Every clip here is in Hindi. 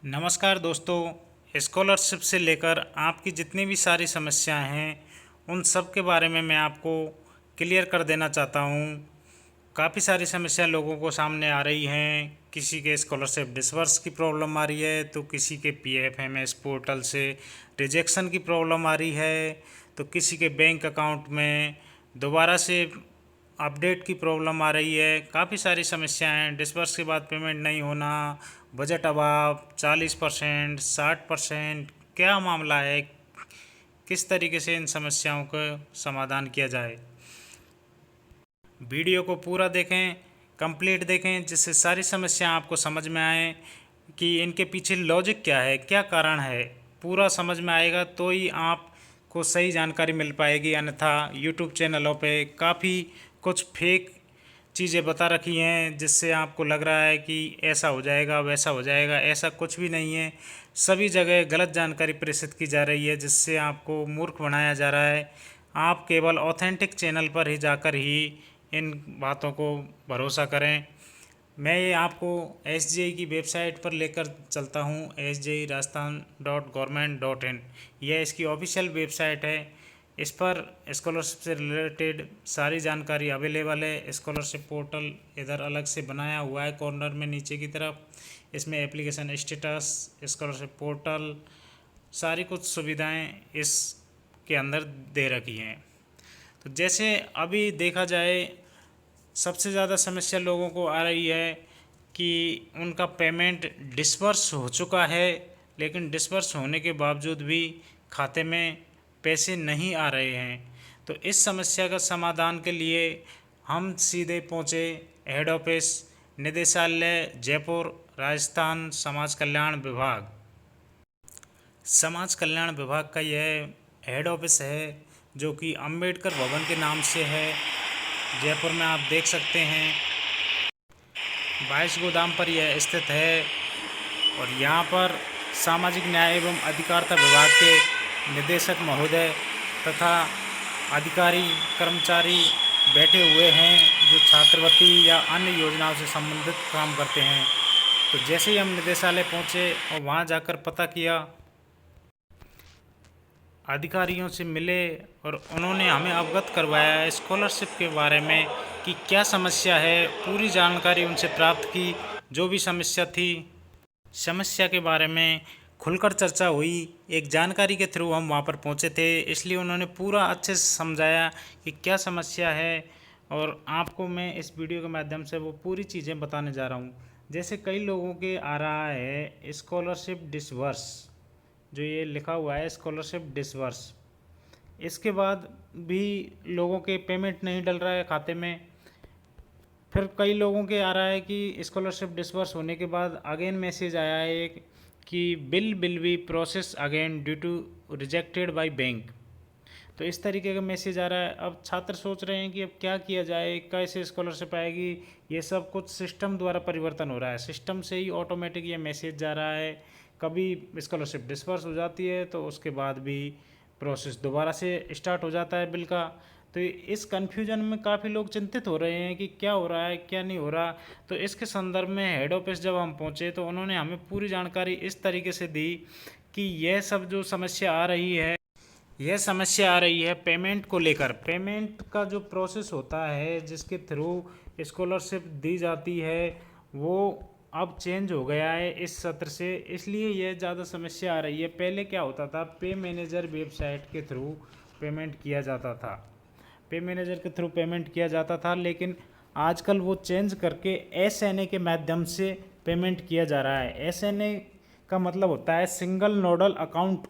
नमस्कार दोस्तों, स्कॉलरशिप से लेकर आपकी जितनी भी सारी समस्याएं हैं उन सब के बारे में मैं आपको क्लियर कर देना चाहता हूं। काफ़ी सारी समस्या लोगों को सामने आ रही हैं। किसी के स्कॉलरशिप डिसबर्स की प्रॉब्लम आ रही है, तो किसी के पीएफएमएस पोर्टल से रिजेक्शन की प्रॉब्लम आ रही है, तो किसी के बैंक अकाउंट में दोबारा से अपडेट की प्रॉब्लम आ रही है। काफ़ी सारी समस्याएं हैं। डिसबर्स के बाद पेमेंट नहीं होना, बजट अभाव, 40%, 60%, क्या मामला है? किस तरीके से इन समस्याओं का समाधान किया जाए? वीडियो को पूरा देखें, कंप्लीट देखें, जिससे सारी समस्या आपको समझ में आए कि इनके पीछे लॉजिक क्या है, क्या कारण है। पूरा समझ में आएगा तो ही आपको सही जानकारी मिल पाएगी। अन्यथा यूट्यूब चैनलों पे काफ़ी कुछ फेक चीज़ें बता रखी हैं, जिससे आपको लग रहा है कि ऐसा हो जाएगा, वैसा हो जाएगा। ऐसा कुछ भी नहीं है। सभी जगह गलत जानकारी प्रेषित की जा रही है, जिससे आपको मूर्ख बनाया जा रहा है। आप केवल ऑथेंटिक चैनल पर ही जाकर ही इन बातों को भरोसा करें। मैं ये आपको SJI की वेबसाइट पर लेकर चलता हूँ, sjai.rajasthan.government.in। यह इसकी ऑफिशियल वेबसाइट है। इस पर स्कॉलरशिप से रिलेटेड सारी जानकारी अवेलेबल है। स्कॉलरशिप पोर्टल इधर अलग से बनाया हुआ है कॉर्नर में नीचे की तरफ। इसमें एप्लीकेशन स्टेटस, स्कॉलरशिप पोर्टल, सारी कुछ सुविधाएं इसके अंदर दे रखी हैं। तो जैसे अभी देखा जाए, सबसे ज़्यादा समस्या लोगों को आ रही है कि उनका पेमेंट डिसबर्स हो चुका है, लेकिन डिसबर्स होने के बावजूद भी खाते में पैसे नहीं आ रहे हैं। तो इस समस्या का समाधान के लिए हम सीधे पहुँचे हेड ऑफिस, निदेशालय, जयपुर, राजस्थान, समाज कल्याण विभाग। समाज कल्याण विभाग का यह हेड ऑफिस है, जो कि अंबेडकर भवन के नाम से है। जयपुर में आप देख सकते हैं 22 गोदाम पर यह स्थित है। और यहाँ पर सामाजिक न्याय एवं अधिकारिता विभाग के निदेशक महोदय तथा अधिकारी कर्मचारी बैठे हुए हैं, जो छात्रवृत्ति या अन्य योजनाओं से संबंधित काम करते हैं। तो जैसे ही हम निदेशालय पहुँचे और वहाँ जाकर पता किया, अधिकारियों से मिले, और उन्होंने हमें अवगत करवाया स्कॉलरशिप के बारे में कि क्या समस्या है। पूरी जानकारी उनसे प्राप्त की। जो भी समस्या थी, समस्या के बारे में खुलकर चर्चा हुई। एक जानकारी के थ्रू हम वहाँ पर पहुँचे थे, इसलिए उन्होंने पूरा अच्छे से समझाया कि क्या समस्या है। और आपको मैं इस वीडियो के माध्यम से वो पूरी चीज़ें बताने जा रहा हूँ। जैसे कई लोगों के आ रहा है स्कॉलरशिप डिसबर्स, जो ये लिखा हुआ है स्कॉलरशिप डिसबर्स, इसके बाद भी लोगों के पेमेंट नहीं डल रहा है खाते में। फिर कई लोगों के आ रहा है कि स्कॉलरशिप डिसबर्स होने के बाद अगेन मैसेज आया है एक कि bill will be process again due to rejected by bank. तो इस तरीके का मैसेज आ रहा है। अब छात्र सोच रहे हैं कि अब क्या किया जाए, कैसे स्कॉलरशिप आएगी। ये सब कुछ सिस्टम द्वारा परिवर्तन हो रहा है। सिस्टम से ही ऑटोमेटिक ये मैसेज जा रहा है। कभी स्कॉलरशिप डिसबर्स हो जाती है तो उसके बाद भी प्रोसेस दोबारा से स्टार्ट हो जाता है बिल का। तो इस कन्फ्यूजन में काफ़ी लोग चिंतित हो रहे हैं कि क्या हो रहा है, क्या नहीं हो रहा। तो इसके संदर्भ में हेड ऑफिस जब हम पहुँचे तो उन्होंने हमें पूरी जानकारी इस तरीके से दी कि यह सब जो समस्या आ रही है, यह समस्या आ रही है पेमेंट को लेकर। पेमेंट का जो प्रोसेस होता है, जिसके थ्रू स्कॉलरशिप दी जाती है, वो अब चेंज हो गया है इस सत्र से, इसलिए यह ज़्यादा समस्या आ रही है। पहले क्या होता था, पे मैनेजर वेबसाइट के थ्रू पेमेंट किया जाता था। पे मैनेजर के थ्रू पेमेंट किया जाता था, लेकिन आजकल वो चेंज करके SNA के माध्यम से पेमेंट किया जा रहा है। SNA का मतलब होता है single nodal account.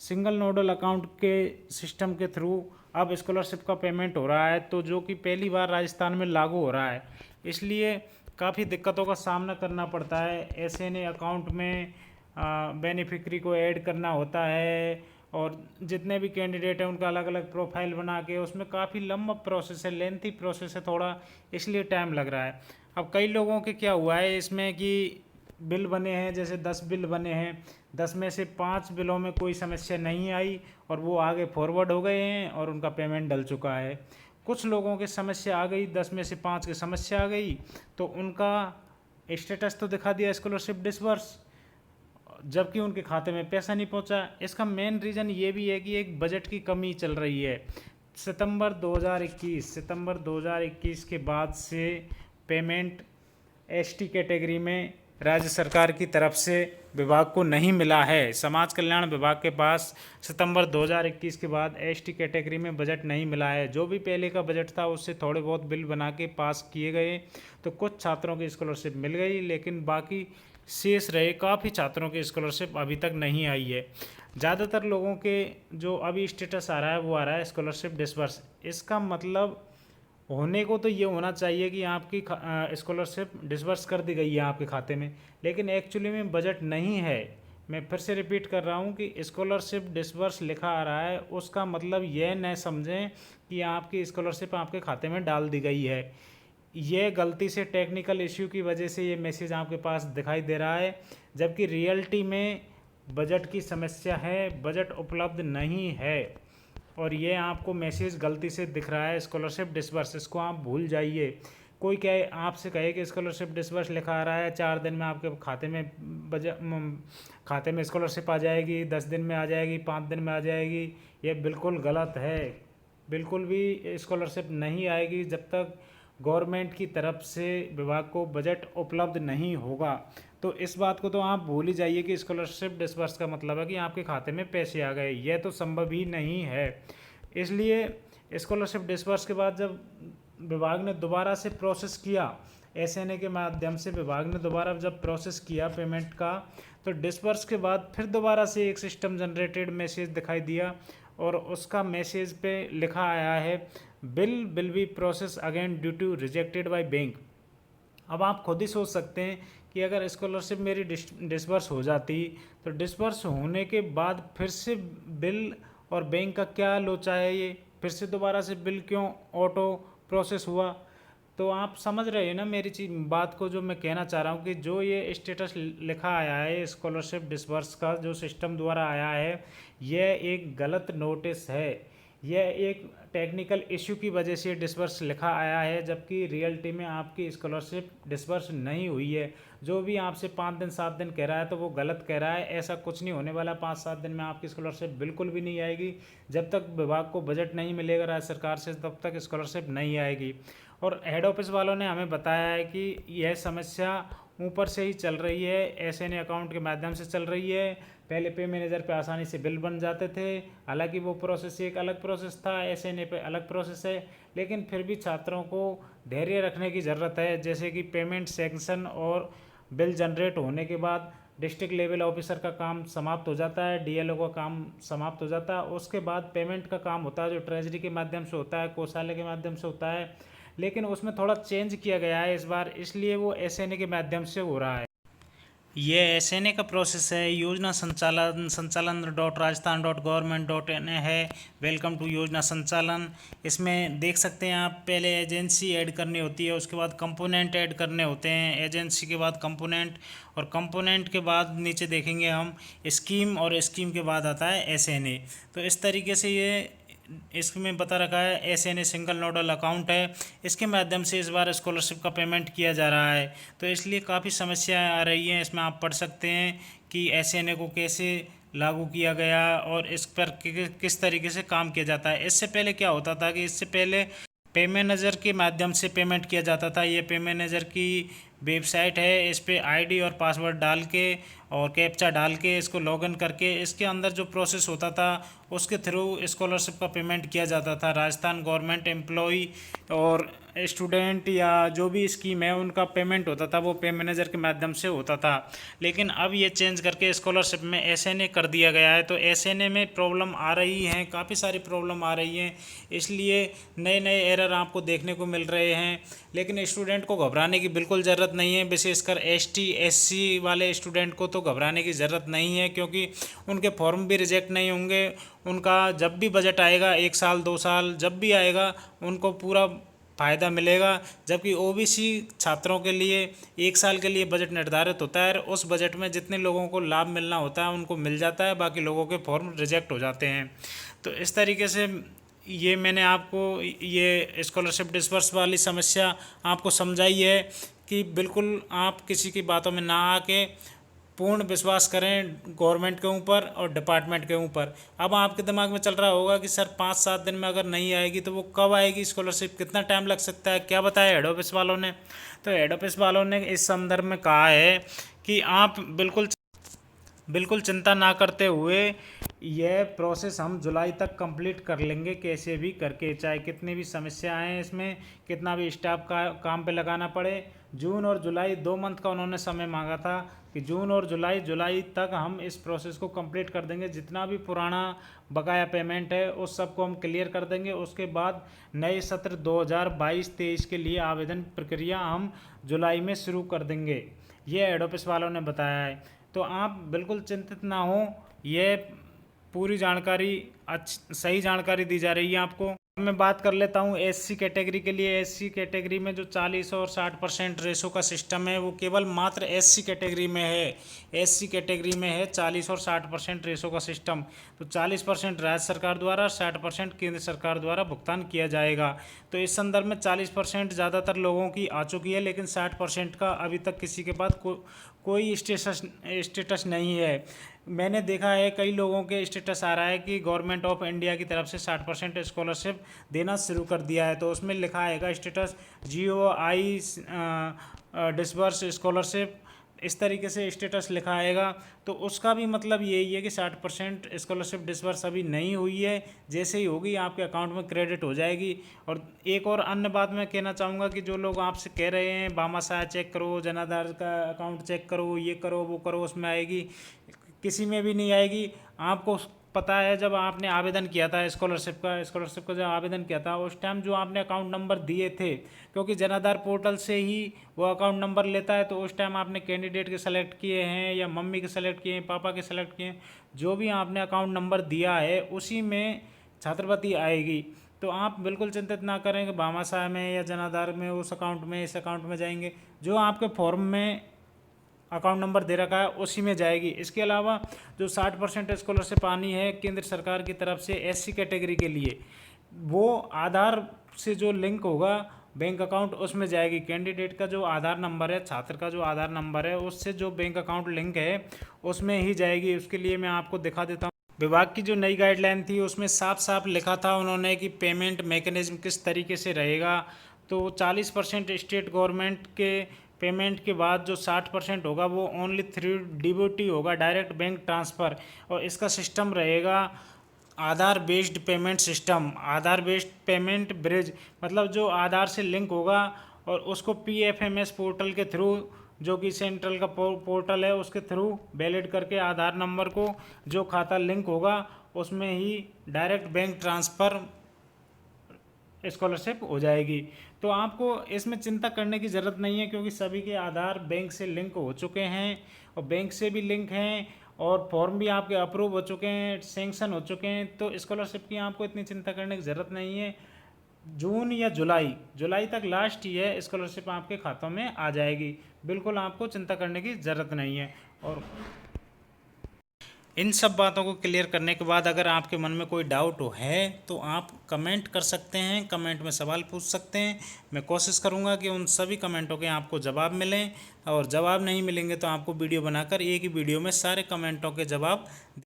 Single nodal account के सिस्टम के थ्रू अब स्कॉलरशिप का पेमेंट हो रहा है, तो जो कि पहली बार राजस्थान में लागू हो रहा है। इसलिए काफ़ी दिक्कतों का सामना करना पड़ता है। SNA अकाउंट में बेनिफिक्री को ऐड करना होता है, और जितने भी कैंडिडेट हैं उनका अलग अलग प्रोफाइल बना के, उसमें काफ़ी लंबा प्रोसेस है, लेंथी प्रोसेस है थोड़ा, इसलिए टाइम लग रहा है। अब कई लोगों के क्या हुआ है इसमें कि बिल बने हैं, जैसे 10 बिल बने हैं, 10 में से 5 बिलों में कोई समस्या नहीं आई और वो आगे फॉरवर्ड हो गए हैं और उनका पेमेंट डल चुका है। कुछ लोगों की समस्या आ गई, 10 में से 5 की समस्या आ गई, तो उनका स्टेटस तो दिखा दिया स्कॉलरशिप डिसबर्स, जबकि उनके खाते में पैसा नहीं पहुंचा। इसका मेन रीज़न ये भी है कि एक बजट की कमी चल रही है। सितंबर 2021 के बाद से पेमेंट एसटी कैटेगरी में राज्य सरकार की तरफ से विभाग को नहीं मिला है। समाज कल्याण विभाग के पास सितंबर 2021 के बाद एसटी कैटेगरी में बजट नहीं मिला है। जो भी पहले का बजट था उससे थोड़े बहुत बिल बना के पास किए गए, तो कुछ छात्रों की स्कॉलरशिप मिल गई, लेकिन बाकी शेष रहे काफ़ी छात्रों की स्कॉलरशिप अभी तक नहीं आई है। ज़्यादातर लोगों के जो अभी स्टेटस आ रहा है वो आ रहा है स्कॉलरशिप डिसबर्स। इसका मतलब होने को तो ये होना चाहिए कि आपकी स्कॉलरशिप डिसबर्स कर दी गई है आपके खाते में, लेकिन एक्चुअली में बजट नहीं है। मैं फिर से रिपीट कर रहा हूँ कि स्कॉलरशिप डिसबर्स लिखा आ रहा है, उसका मतलब यह न समझें कि आपकी स्कॉलरशिप आपके खाते में डाल दी गई है। ये गलती से टेक्निकल इश्यू की वजह से ये मैसेज आपके पास दिखाई दे रहा है, जबकि रियलिटी में बजट की समस्या है, बजट उपलब्ध नहीं है और ये आपको मैसेज गलती से दिख रहा है स्कॉलरशिप डिसबर्स। इसको आप भूल जाइए। कोई कहे आपसे कहे कि स्कॉलरशिप डिसबर्स लिखा आ रहा है, 4 दिन में आपके खाते में खाते में स्कॉलरशिप आ जाएगी, 10 दिन में आ जाएगी, 5 दिन में आ जाएगी, ये बिल्कुल गलत है। बिल्कुल भी स्कॉलरशिप नहीं आएगी जब तक गवर्नमेंट की तरफ से विभाग को बजट उपलब्ध नहीं होगा। तो इस बात को तो आप भूल ही जाइए कि स्कॉलरशिप डिसबर्स का मतलब है कि आपके खाते में पैसे आ गए, यह तो संभव ही नहीं है। इसलिए स्कॉलरशिप डिसबर्स के बाद जब विभाग ने दोबारा से प्रोसेस किया, एसएनए के माध्यम से विभाग ने दोबारा जब प्रोसेस किया पेमेंट का, तो डिसबर्स के बाद फिर दोबारा से एक सिस्टम जनरेटेड मैसेज दिखाई दिया और उसका मैसेज पे लिखा आया है bill will be process again due to rejected by bank. अब आप खुद ही सोच सकते हैं कि अगर स्कॉलरशिप मेरी डिसबर्स हो जाती तो डिसबर्स होने के बाद फिर से बिल और बैंक का क्या लोचा है, ये फिर से दोबारा से बिल क्यों ऑटो प्रोसेस हुआ। तो आप समझ रहे हैं ना मेरी चीज बात को, जो मैं कहना चाह रहा हूँ कि जो ये स्टेटस लिखा आया है स्कॉलरशिप डिसबर्स का जो सिस्टम द्वारा आया है, यह एक गलत नोटिस है। यह एक टेक्निकल इश्यू की वजह से डिसबर्स लिखा आया है, जबकि रियलिटी में आपकी स्कॉलरशिप डिसबर्स नहीं हुई है। जो भी आपसे 5 दिन 7 दिन कह रहा है तो वो गलत कह रहा है। ऐसा कुछ नहीं होने वाला, 5-7 दिन में आपकी स्कॉलरशिप बिल्कुल भी नहीं आएगी। जब तक विभाग को बजट नहीं मिलेगा राज्य सरकार से तब तक स्कॉलरशिप नहीं आएगी। और हेड ऑफिस वालों ने हमें बताया है कि यह समस्या ऊपर से ही चल रही है, एसएनए अकाउंट के माध्यम से चल रही है। पहले पे मैनेजर पे आसानी से बिल बन जाते थे, हालांकि वो प्रोसेस एक अलग प्रोसेस था, एसएनए पे अलग प्रोसेस है, लेकिन फिर भी छात्रों को धैर्य रखने की ज़रूरत है। जैसे कि पेमेंट सेंक्शन और बिल जनरेट होने के बाद डिस्ट्रिक्ट लेवल ऑफिसर का काम समाप्त हो जाता है, डीएलओ का काम समाप्त हो जाता है, उसके बाद पेमेंट का काम होता है जो ट्रेजरी के माध्यम से होता है, कोषालय के माध्यम से होता है, लेकिन उसमें थोड़ा चेंज किया गया है इस बार, इसलिए वो एसएनए के माध्यम से हो रहा है। ये एसएनए का प्रोसेस है, Yojana Sanchalan dot Rajasthan dot government dot in है। वेलकम टू योजना संचालन। इसमें देख सकते हैं आप, पहले एजेंसी ऐड करनी होती है, उसके बाद कंपोनेंट ऐड करने होते हैं, एजेंसी के बाद कंपोनेंट, और कंपोनेंट के बाद नीचे देखेंगे हम स्कीम, और स्कीम के बाद आता है एसएनए। तो इस तरीके से ये इसमें बता रखा है एसएनए सिंगल नोडल अकाउंट है, इसके माध्यम से इस बार स्कॉलरशिप का पेमेंट किया जा रहा है। तो इसलिए काफ़ी समस्याएं आ रही हैं। इसमें आप पढ़ सकते हैं कि एसएनए को कैसे लागू किया गया और इस पर किस तरीके से काम किया जाता है। इससे पहले क्या होता था कि इससे पहले पे मैनेजर के माध्यम से पेमेंट किया जाता था। ये पे मैनेजर की वेबसाइट है, इस पर आईडी और पासवर्ड डाल के और कैप्चा डाल के इसको लॉगिन करके इसके अंदर जो प्रोसेस होता था उसके थ्रू स्कॉलरशिप का पेमेंट किया जाता था। राजस्थान गवर्नमेंट एम्प्लॉई और स्टूडेंट या जो भी स्कीम है उनका पेमेंट होता था वो पे मैनेजर के माध्यम से होता था। लेकिन अब ये चेंज करके स्कॉलरशिप में एसएनए कर दिया गया है। तो एसएनए में प्रॉब्लम आ रही हैं, काफ़ी सारी प्रॉब्लम आ रही हैं, इसलिए नए नए एरर आपको देखने को मिल रहे हैं। लेकिन स्टूडेंट को घबराने की बिल्कुल ज़रूरत नहीं है, विशेषकर एसटी एससी वाले स्टूडेंट को तो घबराने की ज़रूरत नहीं है, क्योंकि उनके फॉर्म भी रिजेक्ट नहीं होंगे। उनका जब भी बजट आएगा, 1 साल 2 साल जब भी आएगा, उनको पूरा फ़ायदा मिलेगा। जबकि ओबीसी छात्रों के लिए 1 साल के लिए बजट निर्धारित होता है, उस बजट में जितने लोगों को लाभ मिलना होता है उनको मिल जाता है, बाकी लोगों के फॉर्म रिजेक्ट हो जाते हैं। तो इस तरीके से ये मैंने आपको ये स्कॉलरशिप डिसबर्स वाली समस्या आपको समझाई है कि बिल्कुल आप किसी की बातों में ना आके पूर्ण विश्वास करें गवर्नमेंट के ऊपर और डिपार्टमेंट के ऊपर। अब आपके दिमाग में चल रहा होगा कि सर 5-7 दिन में अगर नहीं आएगी तो वो कब आएगी स्कॉलरशिप, कितना टाइम लग सकता है, क्या बताया हेड ऑफिस वालों ने। तो हेड ऑफिस वालों ने इस संदर्भ में कहा है कि आप बिल्कुल चिंता ना करते हुए यह प्रोसेस हम जुलाई तक कंप्लीट कर लेंगे कैसे भी करके, चाहे कितनी भी समस्या आए इसमें, कितना भी स्टाफ का काम पे लगाना पड़े। जून और जुलाई 2 मंथ का उन्होंने समय मांगा था कि जून और जुलाई तक हम इस प्रोसेस को कंप्लीट कर देंगे। जितना भी पुराना बकाया पेमेंट है उस सब को हम क्लियर कर देंगे। उसके बाद नए सत्र 2022-23 के लिए आवेदन प्रक्रिया हम जुलाई में शुरू कर देंगे, ये हेड ऑफिस वालों ने बताया है। तो आप बिल्कुल चिंतित ना हो, ये पूरी जानकारी सही जानकारी दी जा रही है आपको। मैं बात कर लेता हूँ एससी कैटेगरी के लिए। एससी कैटेगरी में जो 40 और 60% रेशो का सिस्टम है वो केवल मात्र एससी कैटेगरी में है। एससी कैटेगरी में है 40 और 60% रेशो का सिस्टम। तो 40% राज्य सरकार द्वारा, 60% केंद्र सरकार द्वारा भुगतान किया जाएगा। तो इस संदर्भ में 40% ज़्यादातर लोगों की आ चुकी है, लेकिन 60% का अभी तक किसी के पास कोई स्टेटस नहीं है। मैंने देखा है कई लोगों के स्टेटस आ रहा है कि गवर्नमेंट ऑफ इंडिया की तरफ से 60% स्कॉलरशिप देना शुरू कर दिया है। तो उसमें लिखा आएगा स्टेटस GOI डिसबर्स स्कॉलरशिप, इस तरीके से स्टेटस लिखा आएगा। तो उसका भी मतलब यही है कि 60% स्कॉलरशिप डिसबर्स अभी नहीं हुई है, जैसे ही होगी आपके अकाउंट में क्रेडिट हो जाएगी। और एक और अन्य बात मैं कहना चाहूँगा कि जो लोग आपसे कह रहे हैं भामाशाह चेक करो, जनाधार का अकाउंट चेक करो, ये करो वो करो, उसमें आएगी, किसी में भी नहीं आएगी। आपको पता है जब आपने आवेदन किया था स्कॉलरशिप का जब आवेदन किया था उस टाइम जो आपने अकाउंट नंबर दिए थे, क्योंकि जनाधार पोर्टल से ही वो अकाउंट नंबर लेता है, तो उस टाइम आपने कैंडिडेट के सेलेक्ट किए हैं या मम्मी के सेलेक्ट किए हैं, पापा के सेलेक्ट किए हैं, जो भी आपने अकाउंट नंबर दिया है उसी में छात्रवृत्ति आएगी। तो आप बिल्कुल चिंतित ना करें कि भामाशाह में या जनाधार में उस अकाउंट में इस अकाउंट में जाएंगे, जो आपके फॉर्म में अकाउंट नंबर दे रखा है उसी में जाएगी। इसके अलावा जो 60% स्कॉलरशिप आनी है केंद्र सरकार की तरफ से एससी कैटेगरी के लिए, वो आधार से जो लिंक होगा बैंक अकाउंट उसमें जाएगी। कैंडिडेट का जो आधार नंबर है, छात्र का जो आधार नंबर है, उससे जो बैंक अकाउंट लिंक है उसमें ही जाएगी। उसके लिए मैं आपको दिखा देता हूँ। विभाग की जो नई गाइडलाइन थी उसमें साफ साफ लिखा था उन्होंने कि पेमेंट मैकेनिज्म किस तरीके से रहेगा। तो 40% स्टेट गवर्नमेंट के पेमेंट के बाद जो 60% होगा वो ओनली थ्रू DBT होगा, डायरेक्ट बैंक ट्रांसफ़र। और इसका सिस्टम रहेगा आधार बेस्ड पेमेंट सिस्टम, आधार बेस्ड पेमेंट ब्रिज, मतलब जो आधार से लिंक होगा और उसको PFMS पोर्टल के थ्रू, जो कि सेंट्रल का पोर्टल है, उसके थ्रू वैलिड करके आधार नंबर को जो खाता लिंक होगा उसमें ही डायरेक्ट बैंक ट्रांसफ़र स्कॉलरशिप हो जाएगी। तो आपको इसमें चिंता करने की ज़रूरत नहीं है, क्योंकि सभी के आधार बैंक से लिंक हो चुके हैं और बैंक से भी लिंक हैं और फॉर्म भी आपके अप्रूव हो चुके हैं, सेंक्शन हो चुके हैं। तो स्कॉलरशिप की आपको इतनी चिंता करने की ज़रूरत नहीं है। जून या जुलाई तक लास्ट ही है, स्कॉलरशिप आपके खातों में आ जाएगी। बिल्कुल आपको चिंता करने की ज़रूरत नहीं है। और इन सब बातों को क्लियर करने के बाद अगर आपके मन में कोई डाउट है तो आप कमेंट कर सकते हैं, कमेंट में सवाल पूछ सकते हैं। मैं कोशिश करूंगा कि उन सभी कमेंटों के आपको जवाब मिलें, और जवाब नहीं मिलेंगे तो आपको वीडियो बनाकर एक ही वीडियो में सारे कमेंटों के जवाब